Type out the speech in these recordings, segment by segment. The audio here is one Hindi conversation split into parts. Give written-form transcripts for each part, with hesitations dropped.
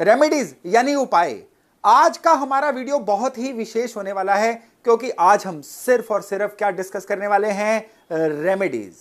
रेमेडीज यानी उपाय। आज का हमारा वीडियो बहुत ही विशेष होने वाला है क्योंकि आज हम सिर्फ और सिर्फ क्या डिस्कस करने वाले हैं, रेमेडीज।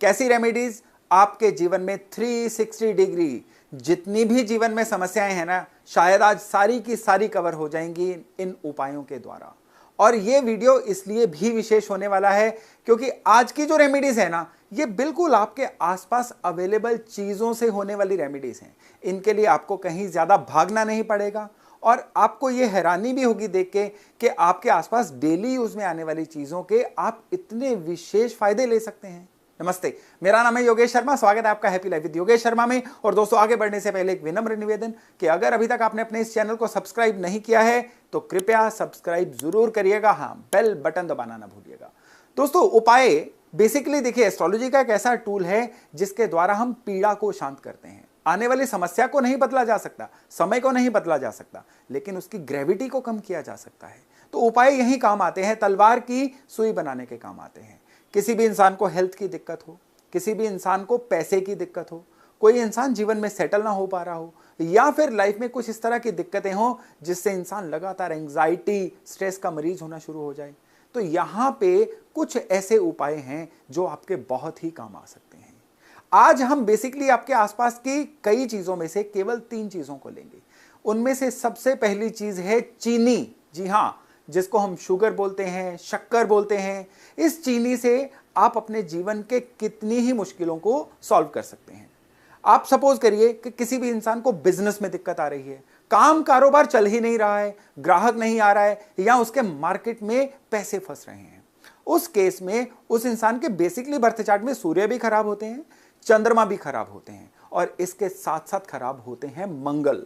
कैसी रेमेडीज? आपके जीवन में 360 डिग्री जितनी भी जीवन में समस्याएं हैं ना, शायद आज सारी की सारी कवर हो जाएंगी इन उपायों के द्वारा। और ये वीडियो इसलिए भी विशेष होने वाला है क्योंकि आज की जो रेमेडीज है ना, ये बिल्कुल आपके आसपास अवेलेबल चीजों से होने वाली रेमेडीज हैं। इनके लिए आपको कहीं ज्यादा भागना नहीं पड़ेगा और आपको ये हैरानी भी होगी देख के कि आपके आसपास डेली यूज में आने वाली चीजों के आप इतने विशेष फायदे ले सकते हैं। नमस्ते, मेरा नाम है योगेश शर्मा। स्वागत है आपका happy life with Yogesh Sharma में। और दोस्तों, आगे बढ़ने से पहले एक विनम्र निवेदन कि अगर अभी तक आपने अपने इस चैनल को सब्सक्राइब नहीं किया है तो कृपया सब्सक्राइब जरूर करिएगा। हाँ, बेल बटन दबाना ना भूलिएगा। दोस्तों, उपाय बेसिकली देखिए, एस्ट्रोलॉजी का एक ऐसा टूल है जिसके द्वारा हम पीड़ा को शांत करते हैं। आने वाली समस्या को नहीं बदला जा सकता, समय को नहीं बदला जा सकता, लेकिन उसकी ग्रेविटी को कम किया जा सकता है। तो उपाय यही काम आते हैं, तलवार की सुई बनाने के काम आते हैं। किसी भी इंसान को हेल्थ की दिक्कत हो, किसी भी इंसान को पैसे की दिक्कत हो, कोई इंसान जीवन में सेटल ना हो पा रहा हो, या फिर लाइफ में कुछ इस तरह की दिक्कतें हो जिससे इंसान लगातार एंजाइटी, स्ट्रेस का मरीज होना शुरू हो जाए, तो यहां पे कुछ ऐसे उपाय हैं जो आपके बहुत ही काम आ सकते हैं। आज हम बेसिकली आपके आसपास की कई चीजों में से केवल 3 चीजों को लेंगे। उनमें से सबसे पहली चीज है चीनी। जी हां, जिसको हम शुगर बोलते हैं, शक्कर बोलते हैं। इस चीनी से आप अपने जीवन के कितनी ही मुश्किलों को सॉल्व कर सकते हैं। आप सपोज करिए कि किसी भी इंसान को बिजनेस में दिक्कत आ रही है, काम कारोबार चल ही नहीं रहा है, ग्राहक नहीं आ रहा है, या उसके मार्केट में पैसे फंस रहे हैं। उस केस में उस इंसान के बेसिकली बर्थ चार्ट में सूर्य भी खराब होते हैं, चंद्रमा भी खराब होते हैं, और इसके साथ साथ खराब होते हैं मंगल।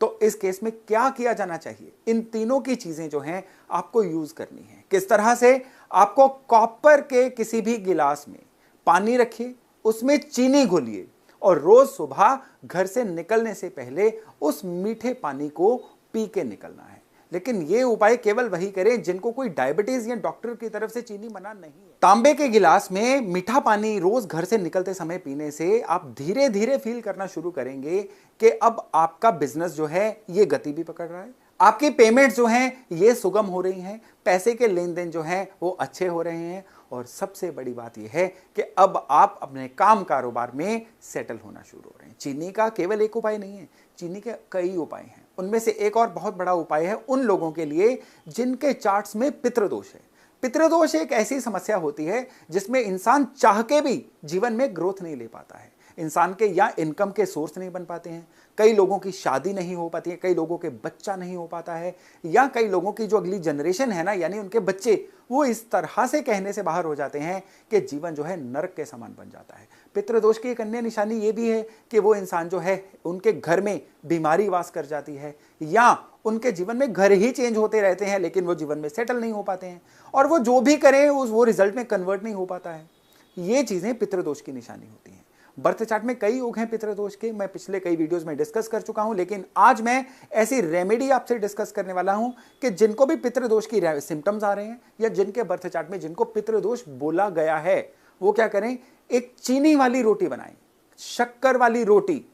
तो इस केस में क्या किया जाना चाहिए? इन तीनों की चीजें जो हैं आपको यूज करनी है। किस तरह से? आपको कॉपर के किसी भी गिलास में पानी रखिए, उसमें चीनी घोलिए और रोज सुबह घर से निकलने से पहले उस मीठे पानी को पी के निकलना है। लेकिन यह उपाय केवल वही करें जिनको कोई डायबिटीज या डॉक्टर की तरफ से चीनी मना नहीं है। तांबे के गिलास में मीठा पानी रोज घर से निकलते समय पीने से आप धीरे धीरे फील करना शुरू करेंगे कि अब आपका बिजनेस जो है ये गति भी पकड़ रहा है, आपकी पेमेंट जो हैं ये सुगम हो रही हैं, पैसे के लेन देन जो हैं वो अच्छे हो रहे हैं, और सबसे बड़ी बात यह है कि अब आप अपने काम कारोबार में सेटल होना शुरू हो रहे हैं। चीनी का केवल एक उपाय नहीं है, चीनी के कई उपाय हैं। उनमें से एक और बहुत बड़ा उपाय है उन लोगों के लिए जिनके चार्ट्स में पितृदोष है। पितृदोष एक ऐसी समस्या होती है जिसमें इंसान चाह के भी जीवन में ग्रोथ नहीं ले पाता है। इंसान के या इनकम के सोर्स नहीं बन पाते हैं, कई लोगों की शादी नहीं हो पाती है, कई लोगों के बच्चा नहीं हो पाता है, या कई लोगों की जो अगली जनरेशन है ना, यानी उनके बच्चे, वो इस तरह से कहने से बाहर हो जाते हैं कि जीवन जो है नरक के समान बन जाता है। पितृदोष की एक अन्य निशानी ये भी है कि वो इंसान जो है उनके घर में बीमारी वास कर जाती है, या उनके जीवन में घर ही चेंज होते रहते हैं लेकिन वो जीवन में सेटल नहीं हो पाते हैं, और वो जो भी करें वो रिजल्ट में कन्वर्ट नहीं हो पाता है। ये चीजें पितृदोष की निशानी होती हैं। बर्थ चार्ट में कई योग हैं पितृदोष के, मैं पिछले कई वीडियोस में डिस्कस कर चुका हूं, लेकिन आज मैं ऐसी रेमेडी आपसे डिस्कस करने वाला हूं कि जिनको भी पितृदोष की सिम्टम्स आ रहे हैं या जिनके बर्थ चार्ट में जिनको पितृदोष बोला गया है, वो क्या करें? एक चीनी वाली रोटी बनाएं, शक्कर वाली रोटी।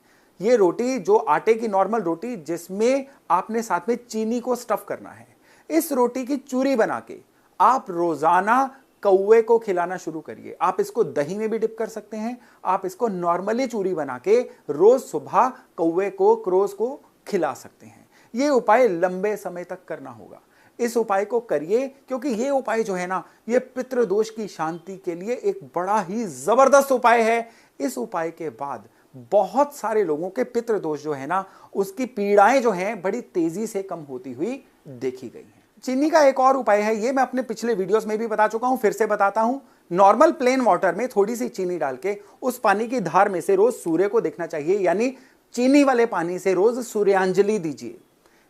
ये रोटी जो आटे की नॉर्मल रोटी जिसमें आपने साथ में चीनी को स्टफ करना है, इस रोटी की चूरी बना के आप रोजाना कौवे को खिलाना शुरू करिए। आप इसको दही में भी डिप कर सकते हैं, आप इसको नॉर्मली चूरी बना के रोज सुबह कौवे को, क्रोज को खिला सकते हैं। यह उपाय लंबे समय तक करना होगा। इस उपाय को करिए क्योंकि यह उपाय जो है ना, यह पितृदोष की शांति के लिए एक बड़ा ही जबरदस्त उपाय है। इस उपाय के बाद बहुत सारे लोगों के पितृदोष जो है ना, उसकी पीड़ाएं जो हैं बड़ी तेजी से कम होती हुई देखी गई हैं। चीनी का एक और उपाय है, ये मैं अपने पिछले वीडियोस में भी बता चुका हूं, फिर से बताता हूं। नॉर्मल प्लेन वाटर में थोड़ी सी चीनी डाल के उस पानी की धार में से रोज सूर्य को देखना चाहिए, यानी चीनी वाले पानी से रोज सूर्यांजलि दीजिए।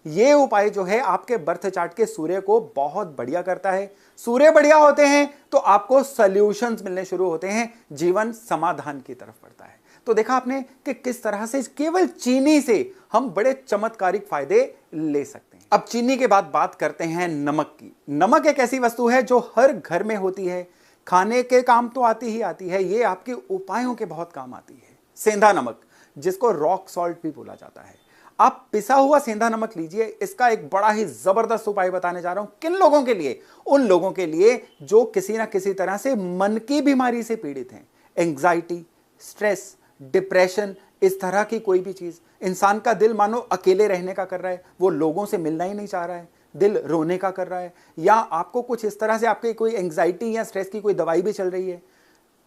ये उपाय जो है आपके बर्थ चार्ट के सूर्य को बहुत बढ़िया करता है। सूर्य बढ़िया होते हैं तो आपको सॉल्यूशंस मिलने शुरू होते हैं, जीवन समाधान की तरफ बढ़ता है। तो देखा आपने कि किस तरह से केवल चीनी से हम बड़े चमत्कारिक फायदे ले सकते हैं। अब चीनी के बाद बात करते हैं नमक की। नमक एक ऐसी वस्तु है जो हर घर में होती है, खाने के काम तो आती ही आती है, ये आपके उपायों के बहुत काम आती है। सेंधा नमक, जिसको रॉक सॉल्ट भी बोला जाता है। आप पिसा हुआ सेंधा नमक लीजिए। इसका एक बड़ा ही जबरदस्त उपाय बताने जा रहा हूं। किन लोगों के लिए? उन लोगों के लिए जो किसी ना किसी तरह से मन की बीमारी से पीड़ित हैं। एंग्जाइटी, स्ट्रेस, डिप्रेशन, इस तरह की कोई भी चीज। इंसान का दिल मानो अकेले रहने का कर रहा है, वो लोगों से मिलना ही नहीं चाह रहा है, दिल रोने का कर रहा है, या आपको कुछ इस तरह से आपके कोई एंग्जाइटी या स्ट्रेस की कोई दवाई भी चल रही है।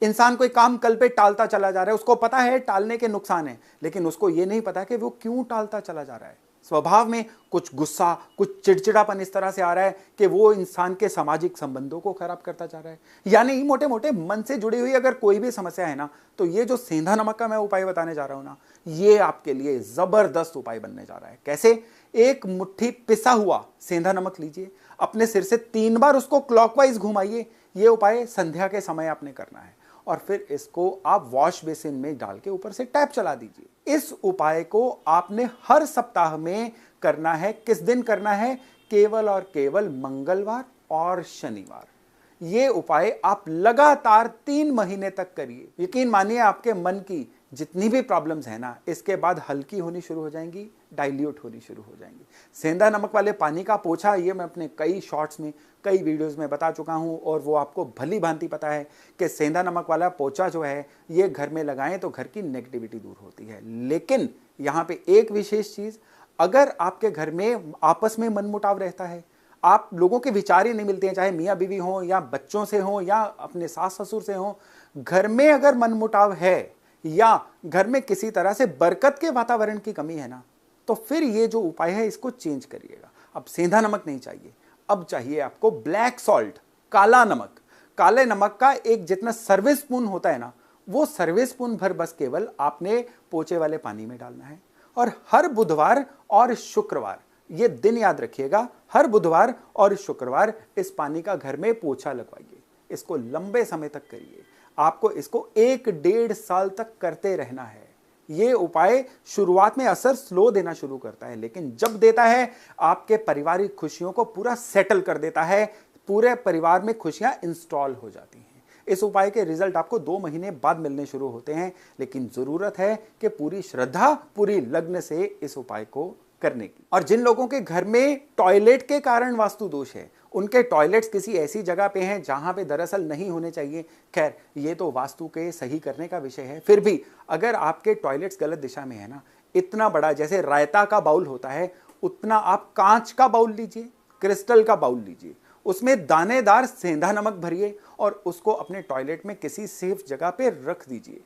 इंसान कोई काम कल पे टालता चला जा रहा है, उसको पता है टालने के नुकसान है, लेकिन उसको यह नहीं पता कि वो क्यों टालता चला जा रहा है। स्वभाव में कुछ गुस्सा, कुछ चिड़चिड़ापन इस तरह से आ रहा है कि वो इंसान के सामाजिक संबंधों को खराब करता जा रहा है। यानी मोटे मोटे मन से जुड़ी हुई अगर कोई भी समस्या है ना, तो ये जो सेंधा नमक का मैं उपाय बताने जा रहा हूं ना, ये आपके लिए जबरदस्त उपाय बनने जा रहा है। कैसे? एक मुट्ठी पिसा हुआ सेंधा नमक लीजिए, अपने सिर से 3 बार उसको क्लॉकवाइज घुमाइए। ये उपाय संध्या के समय आपने करना है, और फिर इसको आप वॉश बेसिन में डाल के ऊपर से टैप चला दीजिए। इस उपाय को आपने हर सप्ताह में करना है। किस दिन करना है? केवल और केवल मंगलवार और शनिवार। ये उपाय आप लगातार 3 महीने तक करिए। यकीन मानिए आपके मन की जितनी भी प्रॉब्लम्स है ना, इसके बाद हल्की होनी शुरू हो जाएंगी, डाइल्यूट होनी शुरू हो जाएंगी। सेंधा नमक वाले पानी का पोछा, ये मैं अपने कई शॉर्ट्स में, कई वीडियोस में बता चुका हूं, और वो आपको भली भांति पता है कि सेंधा नमक वाला पोछा जो है ये घर में लगाएं तो घर की नेगेटिविटी दूर होती है। लेकिन यहाँ पे एक विशेष चीज, अगर आपके घर में आपस में मनमुटाव रहता है, आप लोगों के विचार ही नहीं मिलते हैं, चाहे मियाँ बीवी हो या बच्चों से हो या अपने सास ससुर से हो, घर में अगर मनमुटाव है या घर में किसी तरह से बरकत के वातावरण की कमी है ना, तो फिर ये जो उपाय है इसको चेंज करिएगा। अब सेंधा नमक नहीं चाहिए, अब चाहिए आपको ब्लैक सॉल्ट, काला नमक। काले नमक का एक जितना सर्विस स्पून होता है ना, वो सर्विस स्पून भर बस केवल आपने पोछे वाले पानी में डालना है। और हर बुधवार और शुक्रवार, ये दिन याद रखिएगा, हर बुधवार और शुक्रवार इस पानी का घर में पोछा लगवाइए। इसको लंबे समय तक करिए। आपको इसको 1-1.5 साल तक करते रहना है। ये उपाय शुरुआत में असर स्लो देना शुरू करता है, लेकिन जब देता है आपके पारिवारिक खुशियों को पूरा सेटल कर देता है। पूरे परिवार में खुशियां इंस्टॉल हो जाती हैं। इस उपाय के रिजल्ट आपको 2 महीने बाद मिलने शुरू होते हैं, लेकिन जरूरत है कि पूरी श्रद्धा, पूरी लग्न से इस उपाय को करने की। और जिन लोगों के घर में टॉयलेट के कारण वास्तु दोष है, उनके टॉयलेट्स किसी ऐसी जगह पे हैं जहां पे दरअसल नहीं होने चाहिए, खैर ये तो वास्तु के सही करने का विषय है, फिर भी अगर आपके टॉयलेट्स गलत दिशा में है ना, इतना बड़ा जैसे रायता का बाउल होता है, उतना आप कांच का बाउल लीजिए, क्रिस्टल का बाउल लीजिए, उसमें दानेदार सेंधा नमक भरिए और उसको अपने टॉयलेट में किसी सेफ जगह पे रख दीजिए।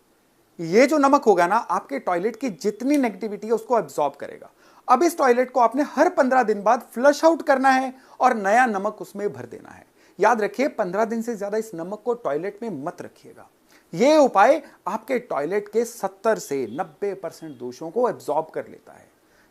ये जो नमक होगा ना, आपके टॉयलेट की जितनी नेगेटिविटी है उसको एब्जॉर्ब करेगा। अब इस टॉयलेट को आपने हर 15 दिन बाद फ्लश आउट करना है और नया नमक उसमें भर देना है। याद रखिए, 15 दिन से ज्यादा इस नमक को टॉयलेट में मत रखिएगा। यह उपाय आपके टॉयलेट के 70 से 90% दोषों को एब्जॉर्ब कर लेता है।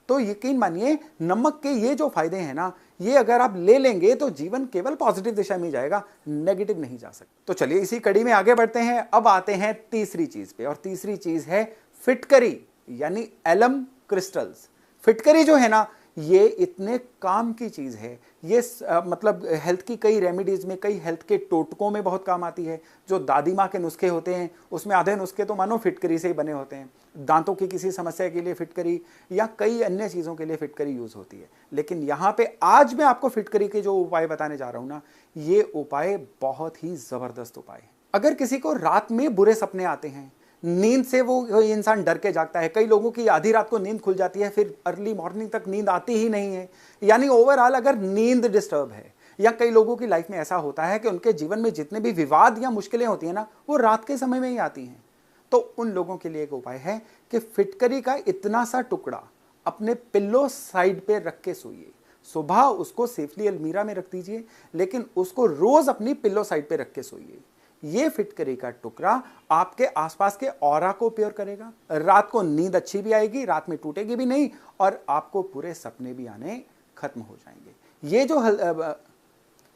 तो यकीन मानिए, नमक के ये जो फायदे हैं ना, ये अगर आप ले लेंगे तो जीवन केवल पॉजिटिव दिशा में जाएगा, नेगेटिव नहीं जा सकता। तो चलिए इसी कड़ी में आगे बढ़ते हैं। अब आते हैं तीसरी चीज पे, और तीसरी चीज है फिटकरी, यानी एलम क्रिस्टल्स। फिटकरी जो है ना, ये इतने काम की चीज है। ये मतलब हेल्थ की कई रेमेडीज में, कई हेल्थ के टोटकों में बहुत काम आती है। जो दादी माँ के नुस्खे होते हैं, उसमें आधे नुस्खे तो मानो फिटकरी से ही बने होते हैं। दांतों की किसी समस्या के लिए फिटकरी या कई अन्य चीज़ों के लिए फिटकरी यूज होती है। लेकिन यहाँ पे आज मैं आपको फिटकरी के जो उपाय बताने जा रहा हूँ ना, ये उपाय बहुत ही जबरदस्त उपाय है। अगर किसी को रात में बुरे सपने आते हैं, नींद से वो इंसान डर के जागता है, कई लोगों की आधी रात को नींद खुल जाती है, फिर अर्ली मॉर्निंग तक नींद आती ही नहीं है, यानी ओवरऑल अगर नींद डिस्टर्ब है, या कई लोगों की लाइफ में ऐसा होता है कि उनके जीवन में जितने भी विवाद या मुश्किलें होती हैं ना, वो रात के समय में ही आती हैं, तो उन लोगों के लिए एक उपाय है कि फिटकरी का इतना सा टुकड़ा अपने पिल्लो साइड पे रख के सोइए। सुबह उसको सेफली अलमीरा में रख दीजिए, लेकिन उसको रोज अपनी पिल्लो साइड पे रख के सोइए। ये फिटकरी का टुकड़ा आपके आसपास के ऑरा को प्योर करेगा, रात को नींद अच्छी भी आएगी, रात में टूटेगी भी नहीं, और आपको पूरे सपने भी आने खत्म हो जाएंगे।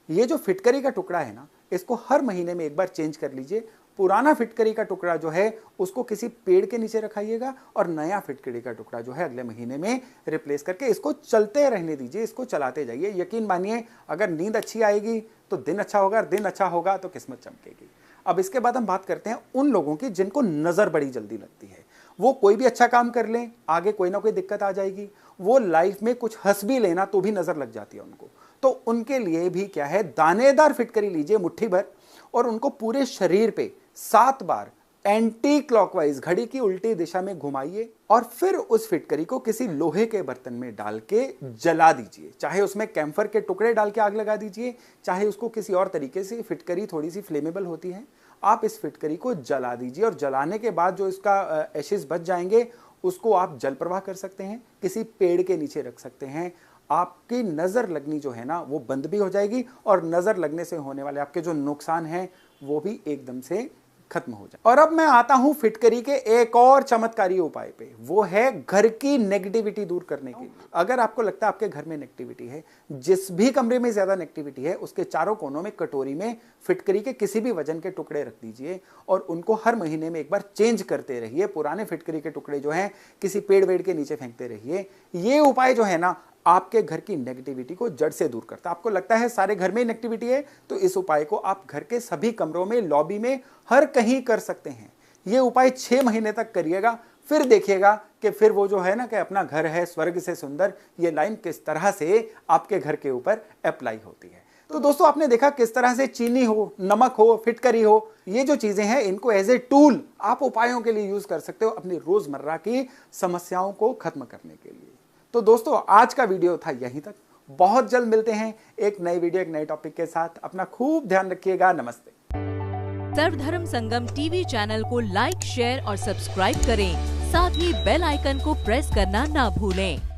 ये जो फिटकरी का टुकड़ा है ना, इसको हर महीने में एक बार चेंज कर लीजिए। पुराना फिटकरी का टुकड़ा जो है उसको किसी पेड़ के नीचे रखाइएगा, और नया फिटकरी का टुकड़ा जो है अगले महीने में रिप्लेस करके इसको चलते रहने दीजिए, इसको चलाते जाइए। यकीन मानिए, अगर नींद अच्छी आएगी तो दिन अच्छा होगा, दिन अच्छा होगा तो किस्मत चमकेगी। अब इसके बाद हम बात करते हैं उन लोगों की जिनको नजर बड़ी जल्दी लगती है। वो कोई भी अच्छा काम कर लें, आगे कोई ना कोई दिक्कत आ जाएगी। वो लाइफ में कुछ हंस भी लेना तो भी नजर लग जाती है उनको। तो उनके लिए भी क्या है, दानेदार फिटकरी लीजिए मुट्ठी भर और उनको पूरे शरीर पे 7 बार एंटी क्लॉकवाइज घड़ी की उल्टी दिशा में घुमाइए और फिर उस फिटकरी को किसी लोहे के बर्तन में डाल के जला दीजिए। चाहे उसमें कैम्फर के टुकड़े डाल के आग लगा दीजिए, चाहे उसको किसी और तरीके से, फिटकरी थोड़ी सी फ्लेमेबल होती है, आप इस फिटकरी को जला दीजिए और जलाने के बाद जो इसका एशेस बच जाएंगे उसको आप जल प्रवाह कर सकते हैं, किसी पेड़ के नीचे रख सकते हैं। आपकी नजर लगनी जो है ना वो बंद भी हो जाएगी और नजर लगने से होने वाले आपके जो नुकसान हैं वो भी एकदम से खत्म हो जाए। और अब मैं आता हूं फिटकरी के एक और चमत्कारी उपाय पे, वो है घर की नेगेटिविटी दूर करने के लिए। अगर आपको लगता है आपके घर में नेगेटिविटी है, जिस भी कमरे में ज्यादा नेगेटिविटी है उसके चारों कोनों में कटोरी में फिटकरी के किसी भी वजन के टुकड़े रख दीजिए और उनको हर महीने में एक बार चेंज करते रहिए। पुराने फिटकरी के टुकड़े जो हैं किसी पेड़ वेड़ के नीचे फेंकते रहिए। ये उपाय जो है ना आपके घर की नेगेटिविटी को जड़ से दूर करता है। आपको लगता है सारे घर में नेगेटिविटी है, तो इस उपाय को आप घर के सभी कमरों में, लॉबी में, हर कहीं कर सकते हैं। ये उपाय 6 महीने तक करिएगा, फिर देखिएगा कि फिर वो जो है ना कि अपना घर है स्वर्ग से सुंदर, ये लाइन किस तरह से आपके घर के ऊपर अप्लाई होती है। तो दोस्तों आपने देखा किस तरह से चीनी हो, नमक हो, फिटकरी हो, ये जो चीजें हैं इनको एज ए टूल आप उपायों के लिए यूज कर सकते हो अपनी रोजमर्रा की समस्याओं को खत्म करने के लिए। तो दोस्तों आज का वीडियो था यहीं तक। बहुत जल्द मिलते हैं एक नई वीडियो, एक नए टॉपिक के साथ। अपना खूब ध्यान रखिएगा। नमस्ते। सर्वधर्म संगम टीवी चैनल को लाइक, शेयर और सब्सक्राइब करें। साथ ही बेल आइकन को प्रेस करना ना भूलें।